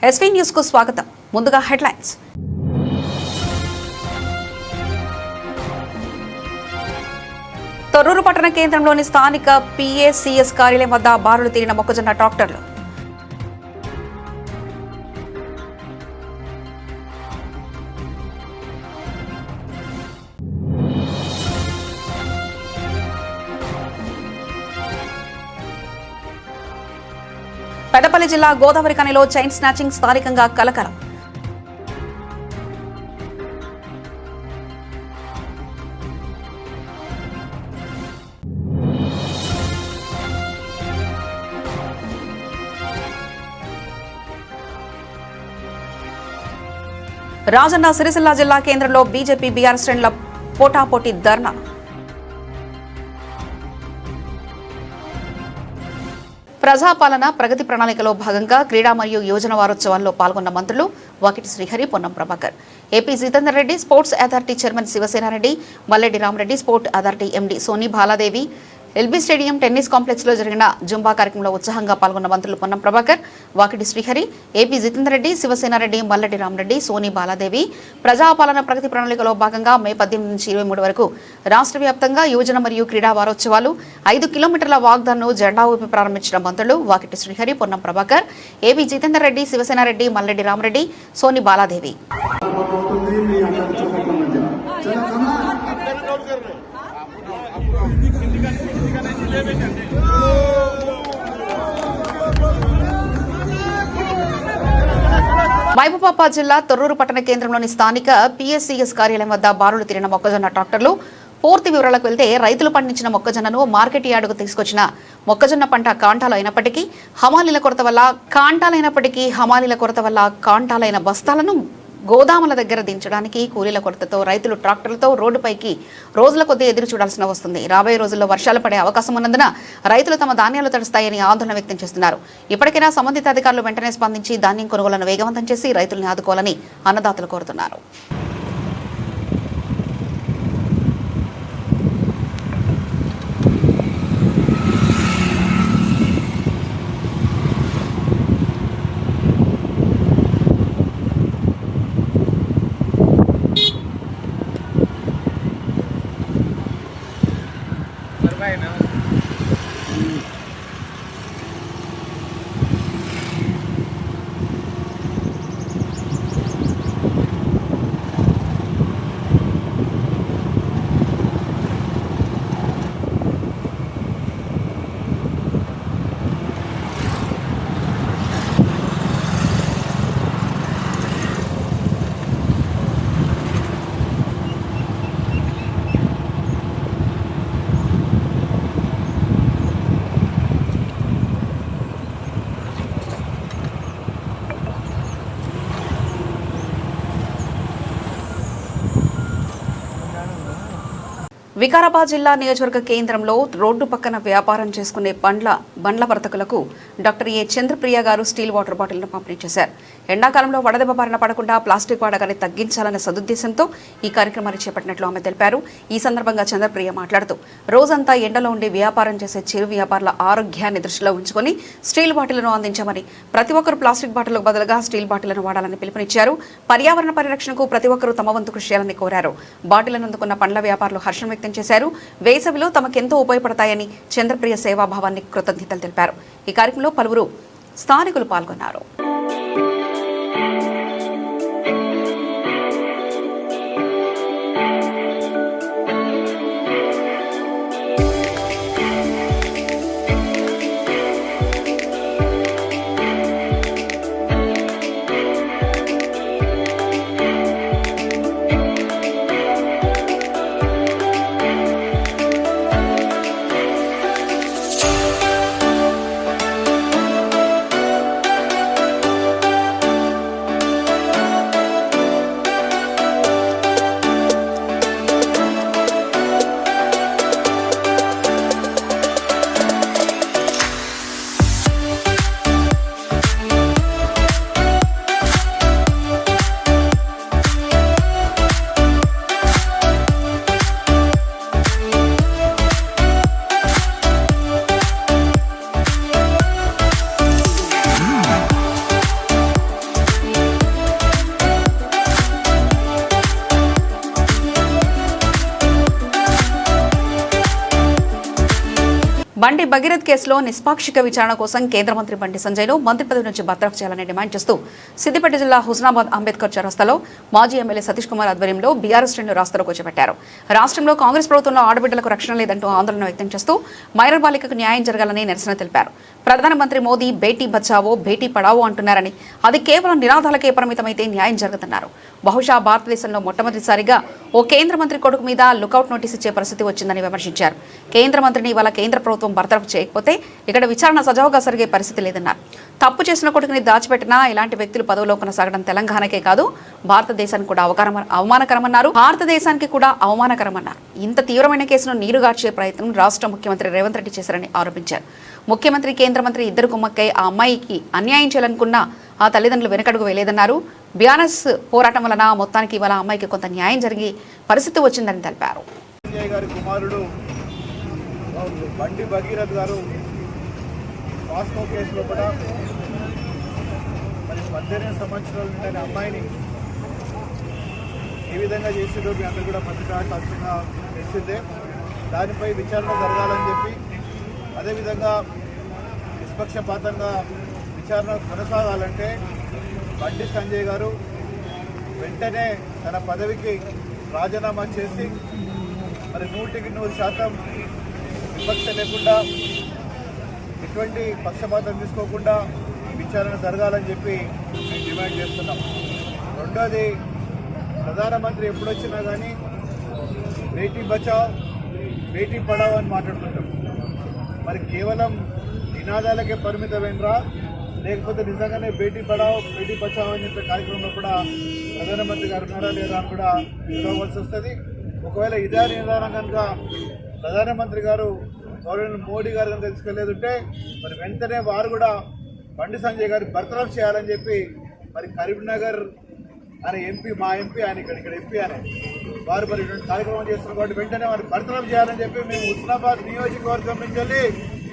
SV news కు స్వాగతం. ముందుగా హెడ్లైన్స్. తొర్రూరు పట్టణ కేంద్రంలోని స్థానిక PACS కార్యాలయం వద్ద బారులు తీరిన మొక్కజొన్న ట్రాక్టర్లు. పెద్దపల్లి జిల్లా గోదావరి ఖనిలో చైన్ స్నాచింగ్ స్థానికంగా కలకలం. రాజన్న సిరిసిల్ల జిల్లా కేంద్రంలో బీజేపీ బీఆర్ఎస్ శ్రేణుల పోటాపోటీ ధర్నా. ప్రజాపాలన ప్రగతి ప్రణాళికలో భాగంగా క్రీడా మరియు యోజన వారోత్సవాల్లో పాల్గొన్న మంత్రులు Vakiti Srihari, Ponnam Prabhakar. AP Jitender Reddy, sports authority chairman Sivasena Reddy, Malla Reddy Rama Reddy, sport authority MD Soni Baladevi, LB stadium tennis complex లో జరిగిన జుంబా కార్యక్రమంలో ఉత్సాహంగా పాల్గొన్న మంత్రులు పొన్నం ప్రభాకర్, వాకిటి శ్రీహరి, ఏపీ జితేందర్ రెడ్డి, శివసేనారెడ్డి, మల్లెడ్డి రామరెడ్డి, సోనీ బాలాదేవి. ప్రజాపాలన ప్రగతి ప్రణాళికలో భాగంగా మే 18 నుంచి 23 వరకు రాష్ట్ర వ్యాప్తంగా యువజన మరియు క్రీడా వారోత్సవాలు 5 కిలోమీటర్ల వాగ్దాన్ను జెండా ఊపి ప్రారంభించిన మంత్రులు వాకిటి శ్రీహరి, పొన్నం ప్రభాకర్, ఏపీ జితేందర్ రెడ్డి, శివసేనారెడ్డి, మల్లెడ్డి రామరెడ్డి, సోనీ బాలాదేవి. మహబూబాబాద్ జిల్లా తొర్రూరు పట్టణ కేంద్రంలోని స్థానిక PACS కార్యాలయం వద్ద బారులు తీరిన మొక్కజొన్న ట్రాక్టర్లు. పూర్తి వివరాలకు వెళ్తే రైతులు పండించిన మొక్కజొన్నను మార్కెట్ యార్డుకు తీసుకొచ్చిన మొక్కజొన్న పంట కాంటాలు అయినప్పటికీ హమాలీల కొరత వల్ల కాంటాలైన బస్తాలను గోదాముల దగ్గర దించడానికి కూలీల కొరతతో రైతులు ట్రాక్టర్లతో రోడ్డుపైకి రోజుల కొద్దీ ఎదురు చూడాల్సిన వస్తుంది. రాబోయే రోజుల్లో వర్షాలు పడే అవకాశం ఉన్నందున రైతులు తమ ధాన్యాలు తడుస్తాయని ఆందోళన వ్యక్తం చేస్తున్నారు. ఇప్పటికైనా సంబంధిత అధికారులు వెంటనే స్పందించి ధాన్యం కొనుగోలను వేగవంతం చేసి రైతులను ఆదుకోవాలని అన్నదాతలు కోరుతున్నారు. వికారాబాద్ జిల్లా నియోజకవర్గ కేంద్రంలో రోడ్డు పక్కన వ్యాపారం చేసుకునే బండ్ల వర్తకులకు డాక్టర్ ఏ చంద్రప్రియ గారు స్టీల్ వాటర్ బాటిల్ను పంపిణీ చేశారు. ఎండాకాలంలో వడదెబ్బ బారిన పడకుండా ప్లాస్టిక్ వాడకాన్ని తగ్గించాలనే సదుద్దేశంతో ఈ కార్యక్రమాన్ని చేపట్టినట్లు ఆమె తెలిపారు. ఈ సందర్భంగా చంద్రప్రియ మాట్లాడుతూ రోజంతా ఎండలో ఉండి వ్యాపారం చేసే చిరు వ్యాపారుల ఆరోగ్యాన్ని దృష్టిలో ఉంచుకొని స్టీల్ బాటిళ్లను అందించామని, ప్రతి ఒక్కరూ ప్లాస్టిక్ బాటిళ్లకు బదులుగా స్టీల్ బాటిళ్లను వాడాలని పిలుపునిచ్చారు. పర్యావరణ పరిరక్షణకు ప్రతి ఒక్కరూ తమ వంతు కృషి చేయాలని కోరారు. బాటిళ్లను అందుకున్న పండ్ల వ్యాపారులు హర్షం వ్యక్తం చేశారు. వేసవిలో తమకెంతో ఉపయోగపడతాయని చంద్రప్రియ సేవాభావాన్ని కృతజ్ఞతలు తెలిపారు. ఈ కార్యక్రమంలో పలువురు స్థానికులు పాల్గొన్నారు. బండి భగీరథ్ కేసులో నిష్పాక్షిక విచారణ కోసం కేంద్ర మంత్రి బండి సంజయ్ను మంత్రి పదవి నుంచి బర్తరఫ్ చేయాలని డిమాండ్ చేస్తూ సిద్దిపేట జిల్లా హుస్నాబాద్ అంబేద్కర్ చౌరస్తాలో మాజీ ఎమ్మెల్యే సతీష్ కుమార్ ఆధ్వర్యంలో బీఆర్ఎస్ శ్రేణులు రాస్తారోకో చేపట్టారు. రాష్ట్రంలో కాంగ్రెస్ ప్రభుత్వంలో ఆడబిడ్డలకు రక్షణ లేదంటూ ఆందోళన వ్యక్తం చేస్తూ మైనర్ బాలికకు న్యాయం జరగాలని నిరసన తెలిపారు. ప్రధానమంత్రి మోదీ బేటీ బచావో బేటీ పడావో అంటున్నారని, అది కేవలం నినాదాలకే పరిమితమైతే న్యాయం జరుగుతున్నారు. బహుశా భారతదేశంలో మొట్టమొదటిసారిగా ఓ కేంద్ర మంత్రి కొడుకు మీద లుకౌట్ నోటీస్ ఇచ్చే పరిస్థితి వచ్చిందని విమర్శించారు. కేంద్ర మంత్రిని ఇవాళ కేంద్ర ప్రభుత్వం బర్తరఫ్ చేయకపోతే ఇక్కడ విచారణ సజావుగా జరిగే పరిస్థితి లేదన్నారు. తప్పు చేసిన కొడుకుని దాచిపెట్టినా ఇలాంటి వ్యక్తులు పదవిలో కొనసాగడం తెలంగాణకే కాదు భారతదేశానికి కూడా అవమానకరమన్నారు. ఇంత తీవ్రమైన కేసును నీరుగార్చే ప్రయత్నం రాష్ట్ర ముఖ్యమంత్రి రేవంత్ రెడ్డి చేశారని ఆరోపించారు. ముఖ్యమంత్రి కేంద్ర మంత్రి ఇద్దరు కుమ్మక్కై ఆ అమ్మాయికి అన్యాయం చేయాలనుకున్నా ఆ తల్లిదండ్రులు వెనకడుగు వేయలేదన్నారు. బీఆర్ఎస్ పోరాటం వలన మొత్తానికి ఇవాళ అమ్మాయికి కొంత న్యాయం జరిగి పరిస్థితి వచ్చిందని తెలిపారు. కుమారుడు బండి భగీరథ్ గారు వాస్కో కేసులో కూడా మరి 18 సంవత్సరాల నిండిన అమ్మాయిని ఏ విధంగా చేసిందో మీ అందరూ కూడా పత్రికా సాక్షిగా తెలిసిందే. దానిపై విచారణ జరగాలని చెప్పి, అదేవిధంగా నిష్పక్షపాతంగా విచారణ కొనసాగాలంటే బండి సంజయ్ గారు వెంటనే తన పదవికి రాజీనామా చేసి మరి 100% వివక్ష లేకుండా, ఎటువంటి పక్షపాతం తీసుకోకుండా విచారణ జరగాలని చెప్పి మేము డిమాండ్ చేస్తున్నాం. రెండోది, ప్రధానమంత్రి ఎప్పుడొచ్చినా కానీ బేటీ బచావ్ బేటీ పడావ్ అని మాట్లాడుతుంటాం. మరి కేవలం నినాదాలకే పరిమితమైనరా, లేకపోతే నిజంగానే బేటీ పడావ్ బేటీ బచావ్ అని చెప్పే కార్యక్రమంలో కూడా ప్రధానమంత్రి గారు ఉన్నారా లేదా అని కూడా చూడవలసి వస్తుంది. ఒకవేళ ఇదే నిదానం కనుక ప్రధానమంత్రి గారు గవర్నర్ మోడీ గారు కనుక తీసుకెళ్లేదుంటే మరి వెంటనే వారు కూడా బండి సంజయ్ గారు బర్తరఫ్ చేయాలని చెప్పి మరి కరీంనగర్ అనే ఎంపీ, మా ఎంపీ ఆయన ఇక్కడ ఎంపీ అని వారు మరి కార్యక్రమం చేస్తున్నారు కాబట్టి వెంటనే వారు బర్తరఫ్ చేయాలని చెప్పి మేము హుస్నాబాద్ నియోజకవర్గం నుంచి వెళ్ళి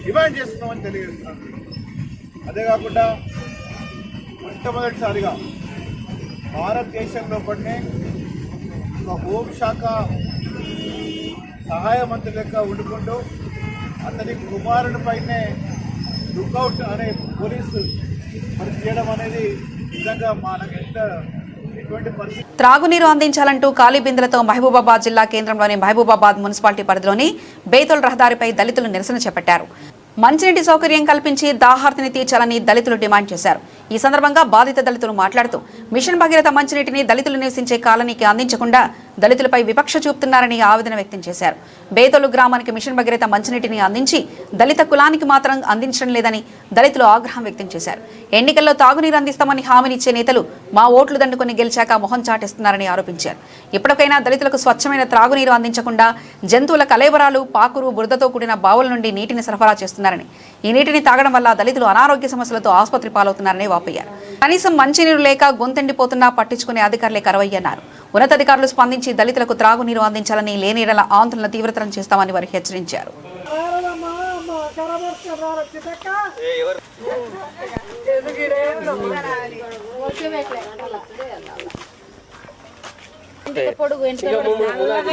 డిమాండ్ చేస్తున్నామని తెలియజేస్తున్నాం. అదే కాకుండా మొట్టమొదటిసారిగా భారతదేశంలో పడినే ఒక హోంశాఖ సహాయ మంత్రి లెక్క ఉండుకుంటూ అతని కుమారుడి పైనే లుకౌట్ అనే పోలీసు మరి చేయడం అనేది నిజంగా మనకు ఎటువంటి పరిస్థితి. త్రాగునీరు అందించాలంటూ ఖాళీ బిందెలతో మహబూబాబాద్ జిల్లా కేంద్రంలోని మహబూబాబాద్ మున్సిపాలిటీ పరిధిలోని బేతుల్ రహదారిపై దళితులు నిరసన చేపట్టారు. మంచినీటి సౌకర్యం కల్పించి దాహార్తిని తీర్చాలని దళితులు డిమాండ్ చేశారు. ఈ సందర్భంగా బాధిత దళితులు మాట్లాడుతూ మిషన్ భగీరథ మంచినీటిని దళితులు నివసించే కాలనీకి అందించకుండా దళితులపై వివక్ష చూపుతున్నారని ఆవేదన వ్యక్తం చేశారు. బేతోలు గ్రామానికి మిషన్ భగీరథ మంచినీటిని అందించి దళిత కులానికి మాత్రం అందించడం లేదని దళితులు ఆగ్రహం వ్యక్తం చేశారు. ఎన్నికల్లో తాగునీరు అందిస్తామని హామీనిచ్చే నేతలు మా ఓట్లు దండుకొని గెలిచాక మొహం చాటేస్తున్నారని ఆరోపించారు. ఇప్పటికైనా దళితులకు స్వచ్ఛమైన త్రాగునీరు అందించకుండా జంతువుల కలేబరాలు, పాకురు, బురదతో కూడిన బావుల నుండి నీటిని సరఫరా చేస్తున్నారని, ఈ నీటిని తాగడం వల్ల దళితులు అనారోగ్య సమస్యలతో ఆసుపత్రి పాలవుతున్నారని వాపోయారు. కనీసం మంచినీరు లేక గొంతెండిపోతున్నా పట్టించుకునే అధికారులే కరువయ్యన్నారు. ఉన్నతాధికారులు స్పందించి దళితులకు త్రాగునీరు అందించాలని, లేని ఎడల ఆందోళన తీవ్రతరం చేస్తామని వారు హెచ్చరించారు.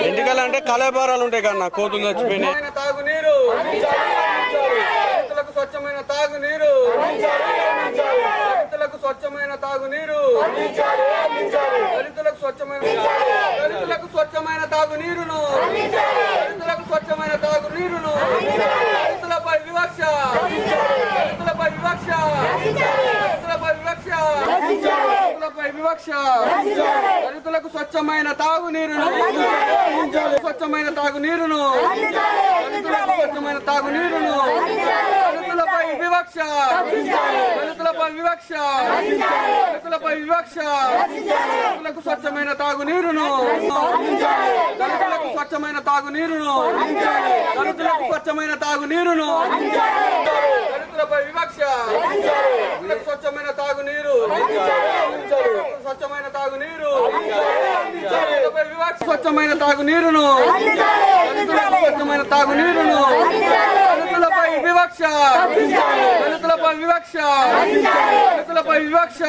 ఎంటికలంటే కళాభారాలు ఉంటాయి కన్నా, కోతులు చచ్చిపోయినాయి. స్వచ్ఛమైన తాగునీరు, దళితులకు స్వచ్ఛమైన తాగునీరు, దళితులకు స్వచ్ఛమైన తాగునీరును, దళితులకు స్వచ్ఛమైన తాగునీరును, దళితులపై వివక్ష, దళితులపై వివక్ష, దళితులపై వివక్ష, దళితులపై వివక్ష, దళితులకు స్వచ్ఛమైన తాగునీరును, స్వచ్ఛమైన తాగునీరును, దళితులకు స్వచ్ఛమైన తాగునీరును, దళితులపై వివక్ష, దళితులపై వివక్ష, దళితులపై వివక్ష, దళితులకు స్వచ్ఛమైన తాగునీరును, దళితులకు స్వచ్ఛమైన తాగునీరును, దళితులకు స్వచ్ఛమైన తాగునీరును, దళితులపై వివక్ష, దళితులకు స్వచ్ఛమైన తాగునీరు, స్వచ్ఛమైన తాగునీరు, దళితులపై వివక్ష, స్వచ్ఛమైన తాగునీరును, దళితులకు స్వచ్ఛమైన తాగునీరును, దళితులపై వివక్ష, దళితులపై వివక్ష, దళితులపై వివక్ష,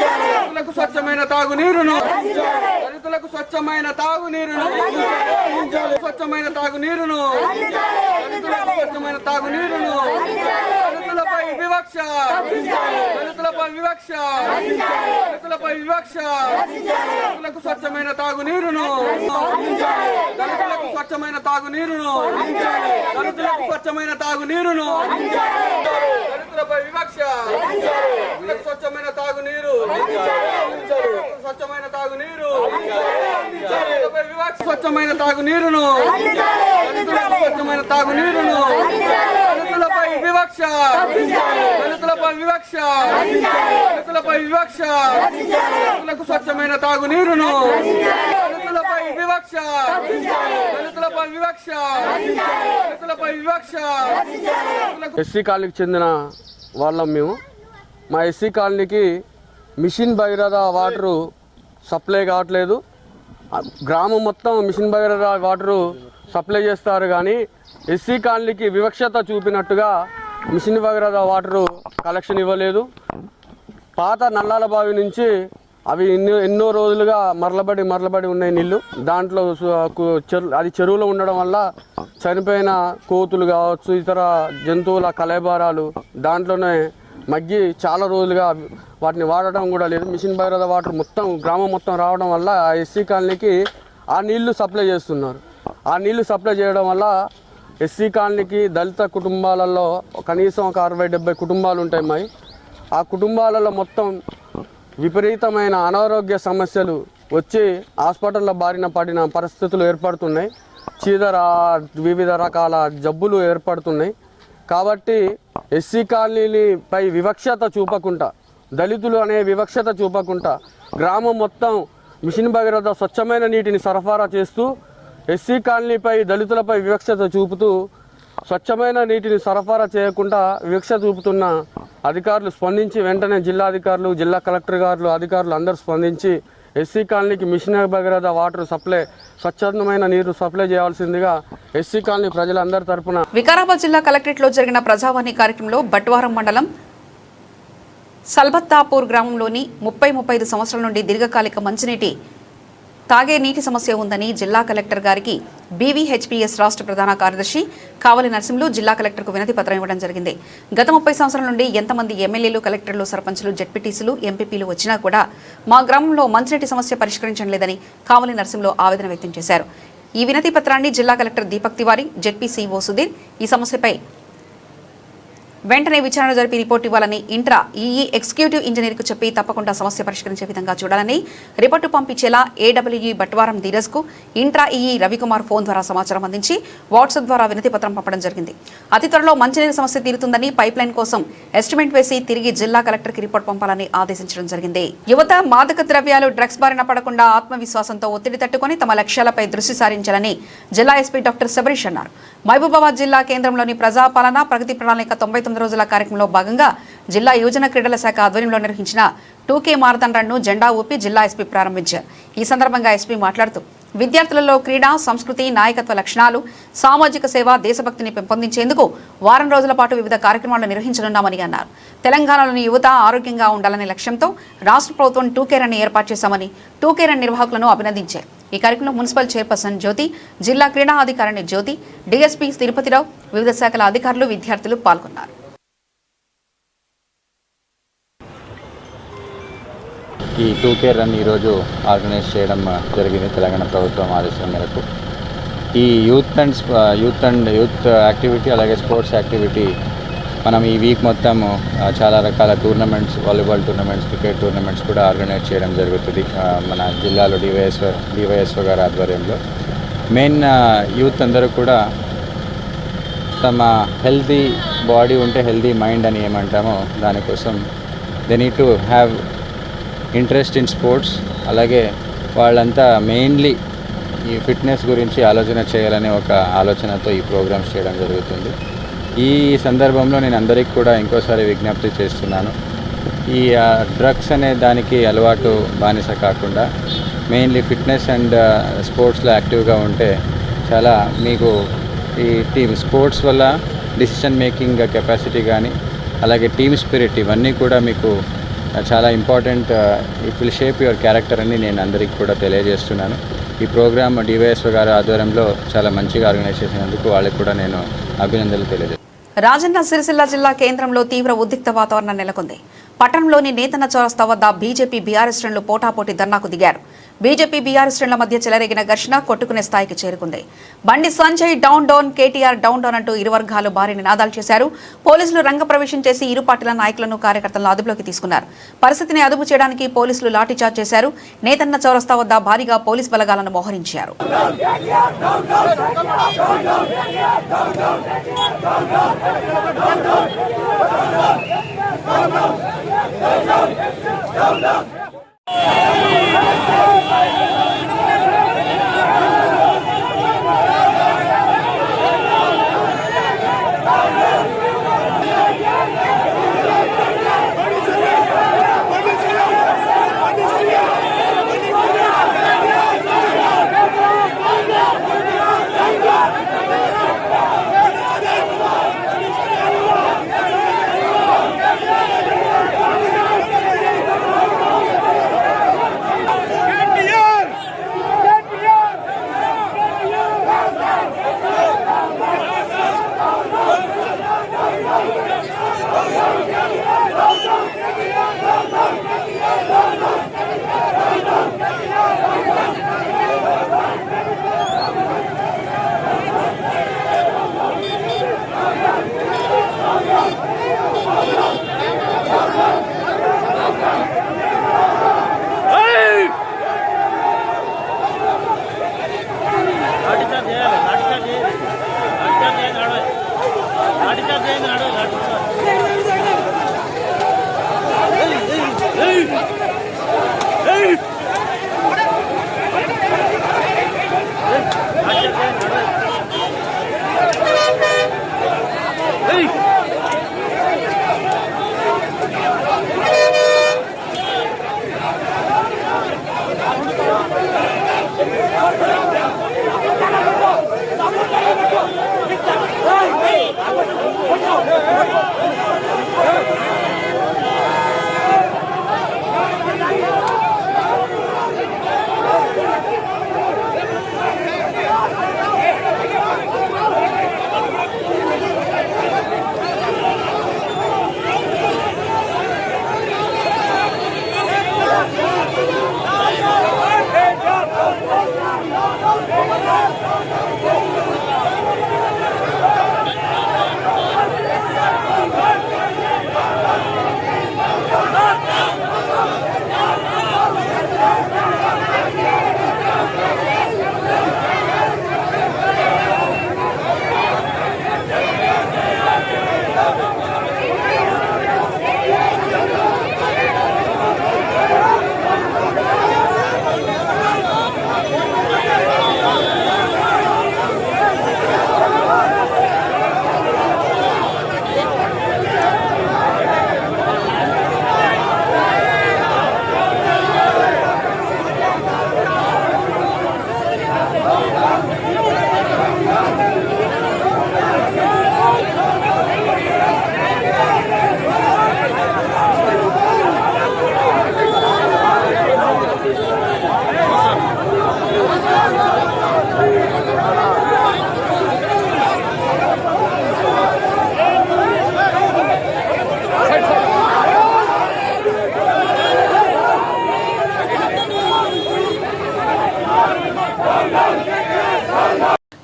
దళితులకు స్వచ్ఛమైన తాగునీరును, దళితులకు స్వచ్ఛమైన తాగునీరును, స్వచ్ఛమైన తాగునీరును, దళితులకు స్వచ్ఛమైన తాగునీరును, దళితులపై వివక్ష, దళితులపై వివక్ష, దళితులపై వివక్ష, దళితులకు స్వచ్ఛమైన తాగునీరును, దళితులకు స్వచ్ఛమైన తాగునీరును, దళితులకు స్వచ్ఛమైన తాగునీరును, దళితులపై వివక్ష, దళితులకు స్వచ్ఛమైన తాగునీరు, స్వచ్ఛమైన తాగునీరు, దళితులపై వివక్ష, స్వచ్ఛమైన తాగునీరును, దళితులకు స్వచ్ఛమైన తాగునీరును, దళితులపై వివక్ష, దళితులపై వివక్ష, దళితులపై వివక్ష, దళితులకు స్వచ్ఛమైన తాగునీరును, దళితులపై వివక్ష, దళితులపై వివక్ష, దళితులపై వివక్ష. ఎస్సీ కాలనీకి చెందిన వాళ్ళం మేము. మా ఎస్సీ కాలనీకి మిషన్ భగీరథ వాటరు సప్లై కావట్లేదు. గ్రామం మొత్తం మిషన్ భగీరథ వాటరు సప్లై చేస్తారు, కానీ ఎస్సీ కాలనీకి వివక్షత చూపినట్టుగా మిషన్ భగీరథ వాటరు కలెక్షన్ ఇవ్వలేదు. పాత నల్లాల బావి నుంచి అవి ఎన్నో రోజులుగా మరలబడి ఉన్నాయి నీళ్ళు. దాంట్లో అది చెరువులో ఉండడం వల్ల చనిపోయిన కోతులు కావచ్చు, ఇతర జంతువుల కళేబారాలు దాంట్లోనే మగ్గి చాలా రోజులుగా వాటిని వాడటం కూడా లేదు. మిషన్ భగీరథ వాటర్ మొత్తం గ్రామం మొత్తం రావడం వల్ల ఆ ఎస్సీ కాలనీకి ఆ నీళ్లు సప్లై చేస్తున్నారు. ఆ నీళ్లు సప్లై చేయడం వల్ల ఎస్సీ కాలనీకి దళిత కుటుంబాలలో కనీసం ఒక 60-70 కుటుంబాలు ఉంటాయి మాయి. ఆ కుటుంబాలలో మొత్తం విపరీతమైన అనారోగ్య సమస్యలు వచ్చి హాస్పిటల్లో బారిన పడిన పరిస్థితులు ఏర్పడుతున్నాయి. చీదర, వివిధ రకాల జబ్బులు ఏర్పడుతున్నాయి. కాబట్టి ఎస్సీ కాలనీపై వివక్షత చూపకుండా, దళితులు అనే వివక్షత చూపకుండా గ్రామం మొత్తం మిషన్ భగీరథ స్వచ్ఛమైన నీటిని సరఫరా చేస్తూ ఎస్సీ కాలనీపై దళితులపై వివక్షత చూపుతూ స్వచ్ఛమైన నీటిని సరఫరా చేయకుండా వివక్ష చూపుతున్న అధికారులు స్పందించి వెంటనే జిల్లాధికారులు, జిల్లా కలెక్టర్ గారు, అధికారులు అందరూ స్పందించి ఎస్సీ కాలనీకి మిషన్ భగీరథ వాటర్ సప్లై, స్వచ్ఛమైన నీరు సప్లై చేయాల్సిందిగా ఎస్సీ కాలనీ ప్రజలందరి తరపున. వికారాబాద్ జిల్లా కలెక్టరేట్లో జరిగిన ప్రజావాణి కార్యక్రమంలో బట్వారం మండలం సల్బత్తాపూర్ గ్రామంలోని 30-35 సంవత్సరాల నుండి దీర్ఘకాలిక మంచినీటి తాగే నీటి సమస్య ఉందని జిల్లా కలెక్టర్ గారికి బీవీహెచ్పీఎస్ రాష్ట్ర ప్రధాన కార్యదర్శి కావలి నరసింహులు జిల్లా కలెక్టర్కు వినతి పత్రం ఇవ్వడం జరిగింది. గత 30 సంవత్సరాల నుండి ఎంతమంది ఎమ్మెల్యేలు, కలెక్టర్లు, సర్పంచులు, జెడ్పీటీసీలు, ఎంపీపీలు వచ్చినా కూడా మా గ్రామంలో మంచినీటి సమస్య పరిష్కరించడం లేదని కావలి నరసింహులు ఆవేదన వ్యక్తం చేశారు. ఈ వినతి పత్రాన్ని జిల్లా కలెక్టర్ దీపక్ తివారీ, జెడ్పీసీఓ సుధీర్ ఈ సమస్యపై వెంటనే విచారణ జరిపి రిపోర్టు ఇవ్వాలని ఇంట్రా ఈఈ ఎగ్జిక్యూటివ్ ఇంజనీర్కు చెప్పి తప్పకుండా సమస్య పరిష్కరించే విధంగా చూడాలని రిపోర్టు పంపించేలా ఏడబ్ల్యూఈ బట్వారం ధీరజ్కు ఇంట్రా ఈఈ రవికుమార్ ఫోన్ ద్వారా సమాచారం అందించి వాట్సాప్ ద్వారా వినతి పత్రం పంపడం జరిగింది. అతి త్వరలో మంచినీరు సమస్య తీరుతుందని, పైప్ లైన్ కోసం ఎస్టిమేట్ వేసి తిరిగి జిల్లా కలెక్టర్కి రిపోర్ట్ పంపాలని ఆదేశించడం జరిగింది. యువత మాదక ద్రవ్యాలు, డ్రగ్స్ బారిన పడకుండా ఆత్మవిశ్వాసంతో ఒత్తిడి తట్టుకుని తమ లక్ష్యాలపై దృష్టి సారించాలని జిల్లా ఎస్పీ డాక్టర్ శబరీష్ అన్నారు. మహబూబాబాద్ జిల్లా కేంద్రంలోని ప్రజాపాలన ప్రగతి ప్రణాళిక 99 రోజుల కార్యక్రమంలో భాగంగా జిల్లా యువజన క్రీడల శాఖ ఆధ్వర్యంలో నిర్వహించిన 2K మారథాన్ రన్ను జెండా ఊపి జిల్లా ఎస్పీ ప్రారంభించారు. ఈ సందర్భంగా ఎస్పీ మాట్లాడుతూ విద్యార్థులలో క్రీడా, సంస్కృతి, నాయకత్వ లక్షణాలు, సామాజిక సేవ, దేశభక్తిని పెంపొందించేందుకు వారం రోజుల పాటు వివిధ కార్యక్రమాలు నిర్వహించనున్నామని అన్నారు. తెలంగాణలోని యువత ఆరోగ్యంగా ఉండాలనే లక్ష్యంతో రాష్ట్ర ప్రభుత్వం 2K రన్ ఏర్పాటు చేశామని 2K రన్ నిర్వాహకులను అభినందించారు. ఈ కార్యక్రమంలో మున్సిపల్ చైర్పర్సన్ జ్యోతి, జిల్లా క్రీడా అధికారిని జ్యోతి, డీఎస్పీ తిరుపతిరావు, వివిధ శాఖల అధికారులు, విద్యార్థులు పాల్గొన్నారు. ఈ 2K రన్ ఈరోజు ఆర్గనైజ్ చేయడం జరిగింది తెలంగాణ ప్రభుత్వం ఆదేశం మేరకు. ఈ యూత్ యాక్టివిటీ అలాగే స్పోర్ట్స్ యాక్టివిటీ మనం ఈ వీక్ మొత్తం చాలా రకాల tournaments, volleyball tournaments, cricket tournaments కూడా ఆర్గనైజ్ చేయడం జరుగుతుంది మన జిల్లాలో డివైఎస్ఓ గారి ఆధ్వర్యంలో. మెయిన్ యూత్ అందరూ కూడా తమ హెల్తీ బాడీ ఉంటే హెల్తీ మైండ్ అని ఏమంటామో దానికోసం they need to have interest in sports. అలాగే వాళ్ళంతా మెయిన్లీ ఈ ఫిట్నెస్ గురించి ఆలోచన చేయాలనే ఒక ఆలోచనతో ఈ ప్రోగ్రామ్స్ చేయడం జరుగుతుంది. ఈ సందర్భంలో నేను అందరికీ కూడా ఇంకోసారి విజ్ఞప్తి చేస్తున్నాను, ఈ డ్రగ్స్ అనే దానికి అలవాటు బానిస కాకుండా మెయిన్లీ ఫిట్నెస్ అండ్ స్పోర్ట్స్లో యాక్టివ్గా ఉంటే చాలా మీకు ఈ టీమ్ స్పోర్ట్స్ వల్ల డిసిషన్ మేకింగ్ కెపాసిటీ కానీ అలాగే టీమ్ స్పిరిట్ ఇవన్నీ కూడా మీకు చాలా important. It will shape your character అని నేను అందరికీ కూడా తెలియజేస్తున్నాను. ఈ ప్రోగ్రామ్ డివైఎస్ఓ గారి ఆధ్వర్యంలో చాలా మంచిగా ఆర్గనైజ్ చేసినందుకు వాళ్ళకి కూడా నేను అభినందనలు తెలియజేస్తాను. రాజన్న సిరిసిల్ల జిల్లా కేంద్రంలో తీవ్ర ఉద్రిక్త వాతావరణం నెలకొంది. పట్టణంలోని నేతన్న చౌరస్తా వద్ద బీజేపీ బీఆర్ఎస్ శ్రేణులు పోటాపోటీ ధర్నాకు దిగారు. బీజేపీ బీఆర్ఎస్ శ్రేణుల మధ్య చెలరేగిన ఘర్షణ కొట్టుకునే స్థాయికి చేరుకుంది. Bandi Sanjay down down, KTR down down అంటూ ఇరు వర్గాలు భారీ నినాదాలు చేశారు. పోలీసులు రంగప్రవేశం చేసి ఇరు పార్టీల నాయకులను కార్యకర్తలను అదుపులోకి తీసుకున్నారు. పరిస్థితిని అదుపు చేయడానికి పోలీసులు లాఠీచార్జ్ చేశారు. నేతన్న చౌరస్తా వద్ద భారీగా పోలీస్ బలగాలను మోహరించారు.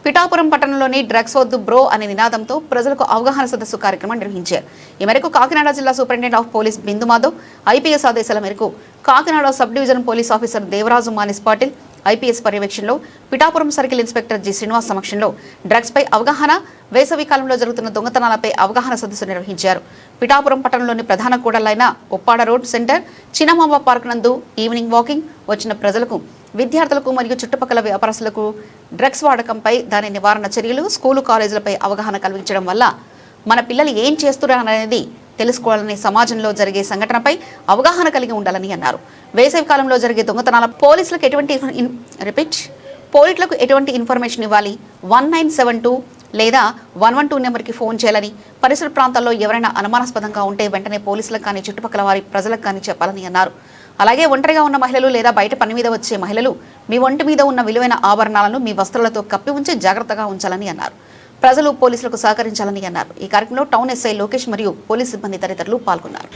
పిఠాపురం పట్టణంలోని డ్రగ్స్ వద్దు బ్రో అనే నినాదంతో ప్రజలకు అవగాహన సదస్సు కార్యక్రమం నిర్వహించారు. ఈ మేరకు కాకినాడ జిల్లా superintendent of police Bindu Madhav, IPS ఆదేశాల మేరకు Kakinada sub division police officer Devaraju Manish Patil, IPS పర్యవేక్షణలో Pithapuram circle inspector G Srinivas సమక్షంలో డ్రగ్స్ పై అవగాహన, వేసవి కాలంలో జరుగుతున్న దొంగతనాలపై అవగాహన సదస్సు నిర్వహించారు. పిఠాపురం పట్టణంలోని ప్రధాన కూడళ్లైన ఉప్పాడ రోడ్ సెంటర్, చిన్నమాంబ పార్క్ నందు ఈవినింగ్ వాకింగ్ వచ్చిన ప్రజలకు, విద్యార్థులకు మరియు చుట్టుపక్కల వ్యాపారస్తులకు డ్రగ్స్ వాడకంపై, దాని నివారణ చర్యలు, స్కూలు కాలేజీలపై అవగాహన కల్పించడం వల్ల మన పిల్లలు ఏం చేస్తున్నారనేది తెలుసుకోవాలని, సమాజంలో జరిగే సంఘటనపై అవగాహన కలిగి ఉండాలని అన్నారు. వేసవి కాలంలో జరిగే దొంగతనాల పోలీసులకు ఎటువంటి ఇన్ఫర్మేషన్ ఇవ్వాలి, 1972 లేదా 112 నెంబర్కి ఫోన్ చేయాలని, పరిసర ప్రాంతాల్లో ఎవరైనా అనుమానాస్పదంగా ఉంటే వెంటనే పోలీసులకు కానీ చుట్టుపక్కల వారి ప్రజలకు కానీ చెప్పాలని అన్నారు. అలాగే ఒంటరిగా ఉన్న మహిళలు లేదా బయట పని మీద వచ్చే మహిళలు మీ ఒంటి మీద ఉన్న విలువైన ఆభరణాలను మీ వస్త్రాలతో కప్పి ఉంచి జాగ్రత్తగా ఉంచాలని అన్నారు. ప్రజలు పోలీసులకు సహకరించాలని అన్నారు. ఈ కార్యక్రమంలో టౌన్ ఎస్ఐ లోకేష్ మరియు పోలీస్ సిబ్బంది తదితరులు పాల్గొన్నారు.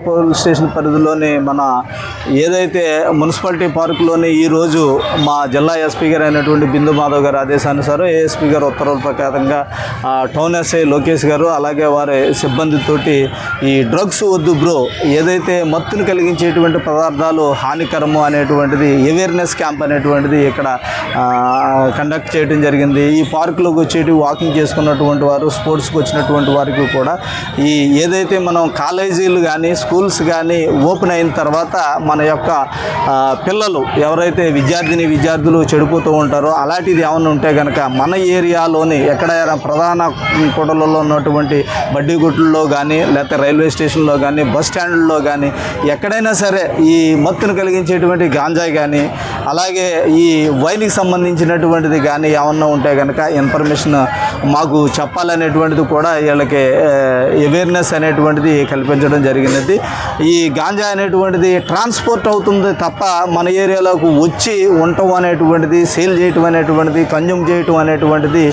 పోలీస్ స్టేషన్ పరిధిలోని మన ఏదైతే మున్సిపాలిటీ పార్కులోని ఈరోజు మా జిల్లా ఎస్పీ గారు అయినటువంటి బిందు మాధవ్ గారు ఆదేశానుసారం ఏఎస్పీ గారు ఉత్తర్వుల ప్రకారంగా టౌన్ ఎస్ఐ లోకేష్ గారు అలాగే వారి సిబ్బందితోటి ఈ డ్రగ్స్ వద్దు బ్రో, ఏదైతే మత్తును కలిగించేటువంటి పదార్థాలు హానికరము అనేటువంటిది అవేర్నెస్ క్యాంప్ అనేటువంటిది ఇక్కడ కండక్ట్ చేయడం జరిగింది. ఈ పార్కులోకి వచ్చేటి వాకింగ్ చేసుకున్నటువంటి వారు, స్పోర్ట్స్కి వచ్చినటువంటి వారికి కూడా ఈ ఏదైతే మనం కాలేజీలు కానీ స్కూల్స్ కానీ ఓపెన్ అయిన తర్వాత మన యొక్క పిల్లలు ఎవరైతే విద్యార్థులు చెడిపోతూ ఉంటారో అలాంటిది ఏమైనా ఉంటే కనుక మన ఏరియాలోని ఎక్కడైనా ప్రధాన కూడలలో ఉన్నటువంటి బడ్డీ గుట్లలో కానీ లేకపోతే రైల్వే స్టేషన్లో కానీ బస్ స్టాండ్లలో కానీ ఎక్కడైనా సరే ఈ మత్తును కలిగించేటువంటి గాంజాయి కానీ అలాగే ఈ వైన్కి సంబంధించినటువంటిది కానీ ఏమన్నా ఉంటే కనుక ఇన్ఫర్మేషన్ మాకు చెప్పాలనేటువంటిది కూడా వీళ్ళకి అవేర్నెస్ అనేటువంటిది కల్పించడం జరిగినది. ఈ గాంజా అనేటువంటిది ట్రాన్స్పోర్ట్ అవుతుంది తప్ప మన ఏరియాలోకి వచ్చి ఉండటం అనేటువంటిది, సేల్ చేయటం అనేటువంటిది, కన్జ్యూమ్ చేయటం అనేటువంటిది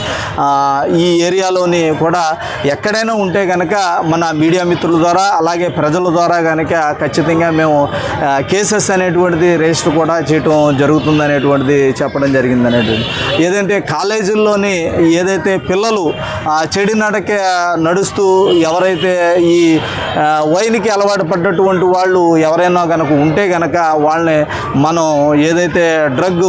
ఈ ఏరియాలోని కూడా ఎక్కడైనా ఉంటే కనుక మన మీడియా మిత్రుల ద్వారా అలాగే ప్రజల ద్వారా కనుక ఖచ్చితంగా మేము కేసెస్ అనేటువంటిది రిజిస్టర్ కూడా చేయటం జరుగుతుంది అనేటువంటిది చెప్పడం జరిగింది అనేటువంటిది. ఏదంటే కాలేజీల్లోని ఏదైతే పిల్లలు చెడి నడక నడుస్తూ ఎవరైతే ఈ వైన్కి అలవాటు పడ్డటువంటి వాళ్ళు ఎవరైనా కనుక ఉంటే కనుక వాళ్ళని మనం ఏదైతే డ్రగ్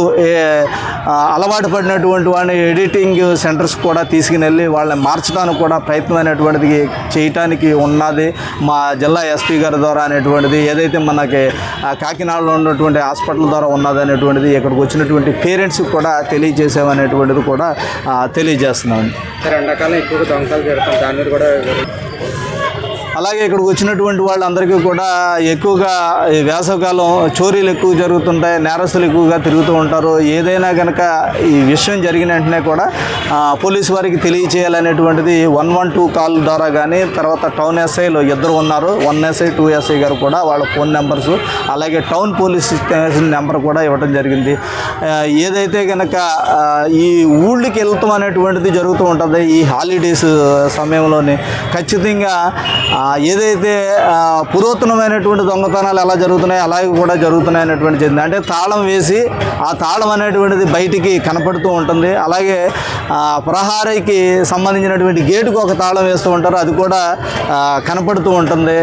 అలవాటు పడినటువంటి వాళ్ళని ఎడిటింగ్ సెంటర్స్ కూడా తీసుకుని వెళ్ళి వాళ్ళని మార్చడానికి కూడా ప్రయత్నం అనేటువంటిది చేయటానికి ఉన్నది మా జిల్లా ఎస్పీ గారి ద్వారా అనేటువంటిది. ఏదైతే మనకి కాకినాడలో ఉన్నటువంటి హాస్పిటల్ ద్వారా ఉన్నది అనేటువంటిది ఇక్కడికి వచ్చినటువంటి పేరెంట్స్కి కూడా తెలియజేసామనేటువంటిది కూడా తెలియజేస్తున్నాం. ఎండాకాలం ఎక్కువగా దొంగతనాలు జరుగుతాయి, దాని మీద కూడా అలాగే ఇక్కడికి వచ్చినటువంటి వాళ్ళందరికీ కూడా ఎక్కువగా వేసవికాలం చోరీలు ఎక్కువ జరుగుతుంటాయి, నేరస్తులు ఎక్కువగా తిరుగుతూ ఉంటారు. ఏదైనా కనుక ఈ విషయం జరిగిన వెంటనే కూడా పోలీసు వారికి తెలియచేయాలనేటువంటిది 112 కాల్ ద్వారా కానీ తర్వాత టౌన్ ఎస్ఐలు ఇద్దరు ఉన్నారు, 1 ఎస్ఐ 2 ఎస్ఐ గారు కూడా వాళ్ళ ఫోన్ నెంబర్స్ అలాగే టౌన్ పోలీస్ స్టేషన్ నెంబర్ కూడా ఇవ్వడం జరిగింది. ఏదైతే కనుక ఈ ఊళ్ళకి వెళ్తాం అనేటువంటిది జరుగుతూ ఉంటుంది ఈ హాలిడేస్ సమయంలోనే ఖచ్చితంగా ఏదైతే పురాతనమైనటువంటి దొంగతనాలు ఎలా జరుగుతున్నాయి అలాగే కూడా జరుగుతున్నాయి అనేటువంటి చెంది అంటే తాళం వేసి ఆ తాళం అనేటువంటిది బయటికి కనపడుతూ ఉంటుంది. అలాగే ప్రహారీకి సంబంధించినటువంటి గేటుకు ఒక తాళం వేస్తూ ఉంటారు, అది కూడా కనపడుతూ ఉంటుంది.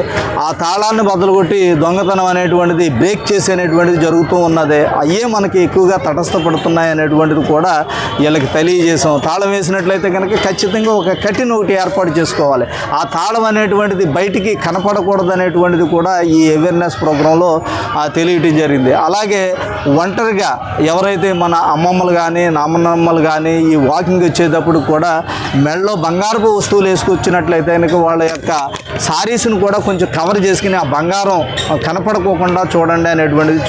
ఆ తాళాన్ని బదులుకొట్టి దొంగతనం అనేటువంటిది బ్రేక్ చేసేటువంటిది జరుగుతూ ఉన్నది. అయ్యే మనకి ఎక్కువగా తటస్థపడుతున్నాయి అనేటువంటిది కూడా వీళ్ళకి తెలియజేసాం. తాళం వేసినట్లయితే కనుక ఖచ్చితంగా ఒక కఠిన ఒకటి ఏర్పాటు చేసుకోవాలి. ఆ తాళం అనేటువంటిది బయటికి కనపడకూడదు అనేటువంటిది కూడా ఈ అవేర్నెస్ ప్రోగ్రాంలో తెలియటం జరిగింది. అలాగే ఒంటరిగా ఎవరైతే మన అమ్మమ్మలు కానీ నామనమ్మలు కానీ ఈ వాకింగ్ వచ్చేటప్పుడు కూడా మెడలో బంగారపు వస్తువులు వేసుకొచ్చినట్లయితే కనుక వాళ్ళ యొక్క సారీస్ను కూడా కొంచెం కవర్ చేసుకుని ఆ బంగారం కనపడకోకుండా చూడండి అనేటువంటిది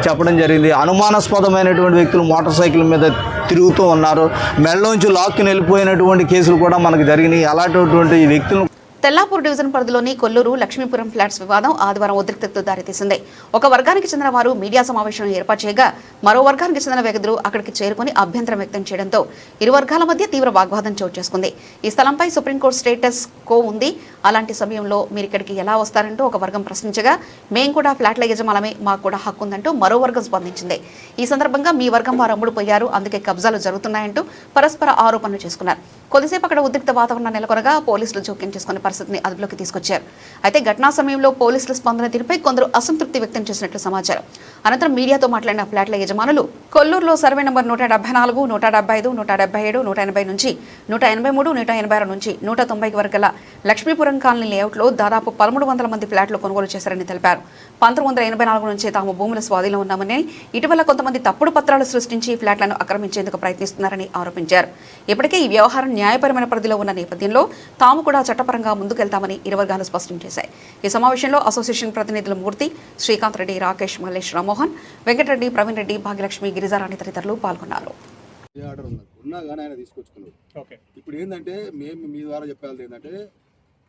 చెప్పడం జరిగింది. అనుమానాస్పదమైనటువంటి వ్యక్తులు మోటార్ సైకిల్ మీద తిరుగుతూ ఉన్నారు, మెడలోంచి లాక్కుని వెళ్ళిపోయినటువంటి కేసులు కూడా మనకు జరిగినాయి. అలాంటి వ్యక్తులను తెల్లాపూర్ డివిజన్ పరిధిలోని కొల్లూరు లక్ష్మీపురం ఫ్లాట్స్ వివాదం ఆదివారం ఉద్రిక్తతకు దారితీసింది. ఒక వర్గానికి చెందిన వారు మీడియా సమావేశం ఏర్పాటు చేయగా మరో వర్గానికి చెందిన వ్యక్తులు అక్కడికి చేరుకుని అభ్యంతరం వ్యక్తం చేయడంతో ఇరు వర్గాల మధ్య తీవ్ర వాగ్వాదం చోటు చేసుకుంది. ఈ స్థలంపై సుప్రీంకోర్టు స్టేటస్ కో ఉంది. అలాంటి సమయంలో మీరు ఇక్కడికి ఎలా వస్తారంటూ ఒక వర్గం ప్రశ్నించగా మేం కూడా ఫ్లాట్ల యజమానమే, మాకు కూడా హక్కు ఉందంటూ మరో వర్గం స్పందించింది. ఈ సందర్భంగా మీ వర్గం వారు అమ్ముడుపోయారు, అందుకే కబ్జాలు జరుగుతున్నాయంటూ పరస్పర ఆరోపణలు చేసుకున్నారు. కొద్దిసేపు అక్కడ ఉద్రిక్త వాతావరణం నెలకొనగా పోలీసులు జోక్యం చేసుకుని పరిస్థితిని అదుపులోకి తీసుకొచ్చారు. అయితే ఘటనా సమయంలో పోలీసుల స్పందన తీరుపై కొందరు అసంతృప్తి వ్యక్తం చేసినట్లు సమాచారం. అనంతరం మీడియాతో మాట్లాడిన ఫ్లాట్ల యజమానులు కొల్లూరులో సర్వే నంబర్ 174, 175, 177, 180 నుంచి 183, 186 నుంచి 190 వరకు గల లక్ష్మీపురం కాలనీ లేఅవుట్లో దాదాపు 1300 మంది ఫ్లాట్లు కొనుగోలు చేశారని తెలిపారు. 1984 నుంచి తాము భూముల స్వాధీనంలో ఉన్నామని, ఇటీవల కొంతమంది తప్పుడు పత్రాలు సృష్టించి ఫ్లాట్లను ఆక్రమించేందుకు ప్రయత్నిస్తున్నారని ఆరోపించారు. ఇప్పటికే ఈ వ్యవహారం న్యాయపరమైన పరిధిలో ఉన్న నేపథ్యంలో తాము కూడా చట్టపరంగా ముందుకెళ్తామని ఇరు వర్గాలు స్పష్టం చేశాయి. ఈ సమావేశంలో అసోసియేషన్ ప్రతినిధులు మూర్తి, శ్రీకాంత్ రెడ్డి, రాకేష్, మల్లేష్, రామ్మోహన్, వెంకటరెడ్డి, ప్రవీణ్ రెడ్డి, భాగ్యలక్ష్మి, గిరిజారాణి తదితరులు పాల్గొన్నారు. ఆర్డర్ ఉన్నా కానీ ఆయన తీసుకొచ్చుకున్నారు. ఇప్పుడు ఏంటంటే మేము మీ ద్వారా చెప్పాల్సింది ఏంటంటే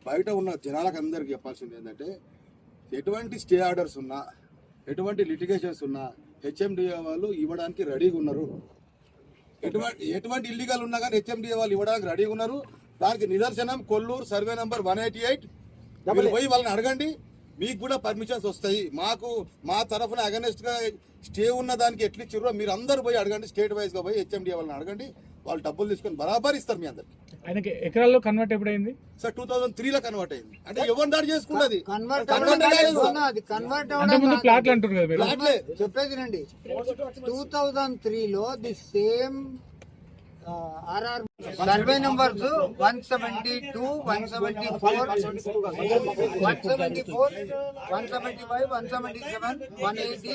బయట ఉన్న జనాలకు అందరికి చెప్పాల్సింది ఏంటంటే ఎటువంటి స్టే ఆర్డర్స్ ఉన్నా ఎటువంటి లిటిగేషన్స్ ఉన్నా హెచ్ఎండిఏ వాళ్ళు ఇవ్వడానికి రెడీగా ఉన్నారు. ఎటువంటి ఇల్లీగల్ ఉన్నా కానీ హెచ్ఎండిఏ వాళ్ళు ఇవ్వడానికి రెడీగా ఉన్నారు. దానికి నిదర్శనం కొల్లూరు సర్వే నంబర్ 188. మీరు పోయి వాళ్ళని అడగండి, మీకు కూడా పర్మిషన్స్ వస్తాయి. మా తరఫున అగనెస్ట్గా స్టే ఉన్న దానికి ఎట్లా ఇచ్చారో మీరు అందరూ పోయి అడగండి. స్టేట్ వైజ్గా పోయి హెచ్ఎండిఏ వాళ్ళని అడగండి, వాళ్ళు డబ్బులు తీసుకొని బరాబర్ ఇస్తారు మీ అందరికి. ఆయనకి ఎకరాల్లో కన్వర్ట్ ఎప్పుడైంది సార్? 2003లో కన్వర్ట్ అయింది. అంటే ఎవరు దాడి చేసుకున్నది ప్లాట్లు అంటారు కదా మీరు. చెప్పేది రండి. 2003లో the same RR survey numbers 172, 174, 174, 175, 177, 180,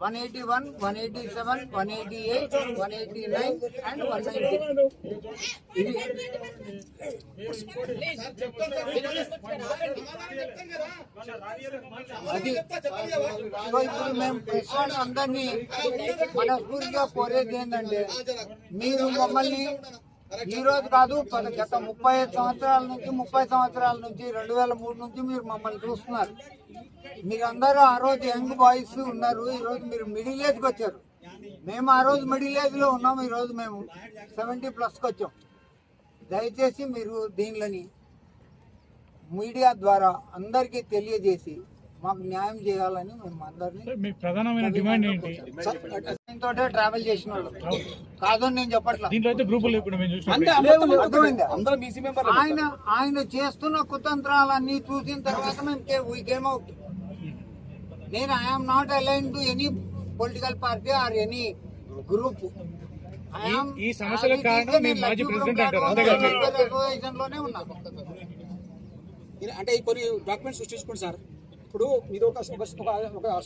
181, 187, 188, 189 and 190. ఇది అది సో ఇప్పుడు మేము ప్రశ్న అందరినీ మనస్ఫూర్తిగా కోరేది ఏంటంటే మీరు మమ్మల్ని ఈ రోజు కాదు గత 35 సంవత్సరాల నుంచి 30 సంవత్సరాల నుంచి 2003 నుంచి మీరు మమ్మల్ని చూస్తున్నారు. మీరందరూ ఆ రోజు యంగ్ బాయ్స్ ఉన్నారు, ఈ రోజు మీరు మిడిల్ ఏజ్కి వచ్చారు. మేము ఆ రోజు మిడిల్ ఏజ్లో ఉన్నాము, ఈ రోజు మేము 70+ వచ్చాం. దయచేసి మీరు దీనిని మీడియా ద్వారా అందరికీ తెలియజేసి మాకు న్యాయం చేయాలని మేము అందరినీ. మీ ప్రధానమైన డిమాండ్ ఏంటి? తోటే ట్రావెల్ చేసిన వాళ్ళు కాదు నేను చెప్పట్లా. దీంట్లో అయితే గ్రూపులు ఇప్పుడు మేము చూసాం. ఆయన చేస్తున్న కుతంత్రాలన్నీ చూసిన తర్వాత మేము వీ కేమ్ అవుట్. నేను I'm not align to any political party or any group. ఈ సమస్యలకు కారణం మీ మాజీ ప్రెసిడెంట్ అంటారు. అసోసియేషన్ లోనే ఉన్నాను. అంటే కొన్ని డాక్యుమెంట్స్ సృష్టించుకోండి సార్. ఇప్పుడు మీరు ఒక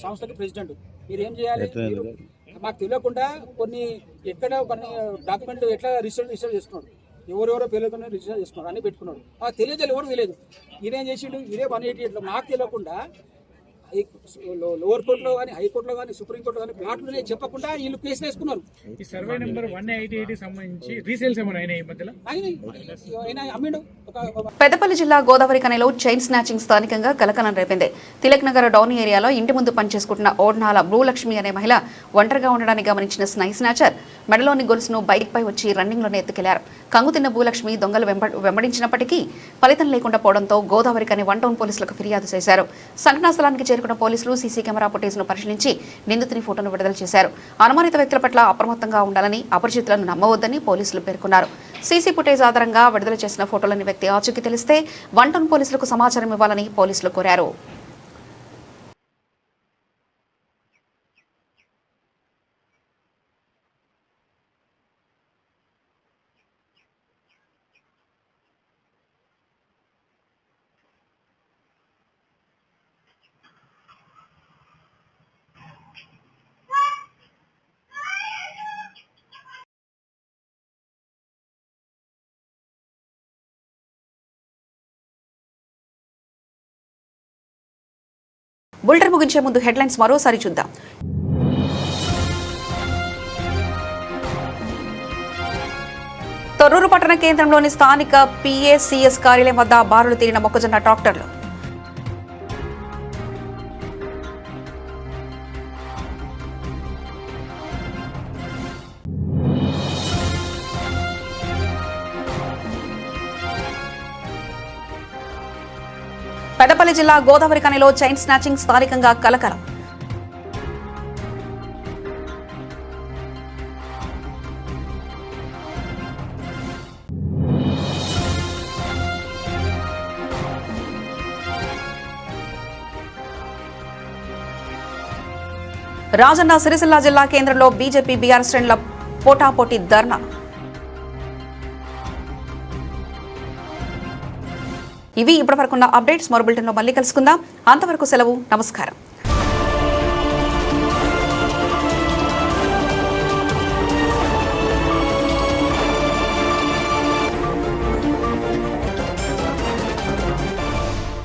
సంస్థకి ప్రెసిడెంట్, మీరు ఏం చేయాలి? మాకు తెలియకుండా ఎక్కడ కొన్ని డాక్యుమెంట్ ఎట్లా రిజిస్టర్ చేసుకున్నాడు, ఎవరెవరో పేర్లతో రిజిస్టర్ చేసుకున్నాడు, అన్ని పెట్టుకున్నాడు. మాకు తెలియదు, ఎవరు తెలియదు. ఇదేం చేసిండు? ఇదే 188లో మాకు తెలియకుండా లోవర్ కోర్టులో కానీ హైకోర్టులో కానీ సుప్రీంకోర్టులో కానీ ప్లాట్లు చెప్పకుండా వీళ్ళు కేసులు వేసుకున్నారు. ఈ సర్వే నెంబర్ 188 సంబంధించి రీసేల్స్ ఏమైనా అయినా ఈ మధ్యలో అమ్మిండు. పెద్దపల్లి జిల్లా గోదావరి కనిలో చైన్ స్నాచింగ్ స్థానికంగా కలకలం రేపింది. తిలక్ నగర్ డౌన్ ఏరియాలో ఇంటి ముందు పనిచేసుకుంటున్న ఓడ్నాల భూలక్ష్మి అనే మహిళ ఒంటరిగా ఉండడాన్ని గమనించిన స్నాచర్ మెడలోని గొలుసును బైక్ పై వచ్చి రన్నింగ్లోనే ఎత్తుకెళ్లారు. కంగుతిన్న భూలక్ష్మి దొంగలు వెంబడించినప్పటికీ ఫలితం లేకుండా పోవడంతో గోదావరి కని 1 టౌన్ పోలీసులకు ఫిర్యాదు చేశారు. సంఘటనా స్థలానికి చేరుకున్న పోలీసులు సీసీ కెమెరా ఫుటేజ్ను పరిశీలించి నిందితుని ఫోటోను విడుదల చేశారు. అనుమానిత వ్యక్తుల పట్ల అప్రమత్తంగా ఉండాలని, అపరిచితులను నమ్మవద్దని పోలీసులు పేర్కొన్నారు. సీసీ ఫుటేజ్ ఆధారంగా విడుదల చేసిన ఫోటోలోని వ్యక్తి ఆచూకీ తెలిస్తే 1 టౌన్ పోలీసులకు సమాచారం ఇవ్వాలని పోలీసులు కోరారు. బులెటిన్ ముగించే ముందు హెడ్లైన్స్ మరోసారి చూద్దాం. తొర్రూరు పట్టణ కేంద్రంలోని స్థానిక పిఏసిఎస్ కార్యాలయం వద్ద బారులు తీరిన మొక్కజొన్న ట్రాక్టర్లు. పెద్దపల్లి జిల్లా గోదావరి కనిలో చైన్ స్నాచింగ్ స్థానికంగా కలకలం. రాజన్న సిరిసిల్ల జిల్లా కేంద్రంలో బీజేపీ బీఆర్ఎస్ శ్రేణుల పోటాపోటీ ధర్నా. ఇవి ఇప్పటివరకున్న అప్డేట్స్. మరో బులెటిన్లో మళ్ళీ కలుసుకుందాం. అంతవరకు సెలవు. నమస్కారం.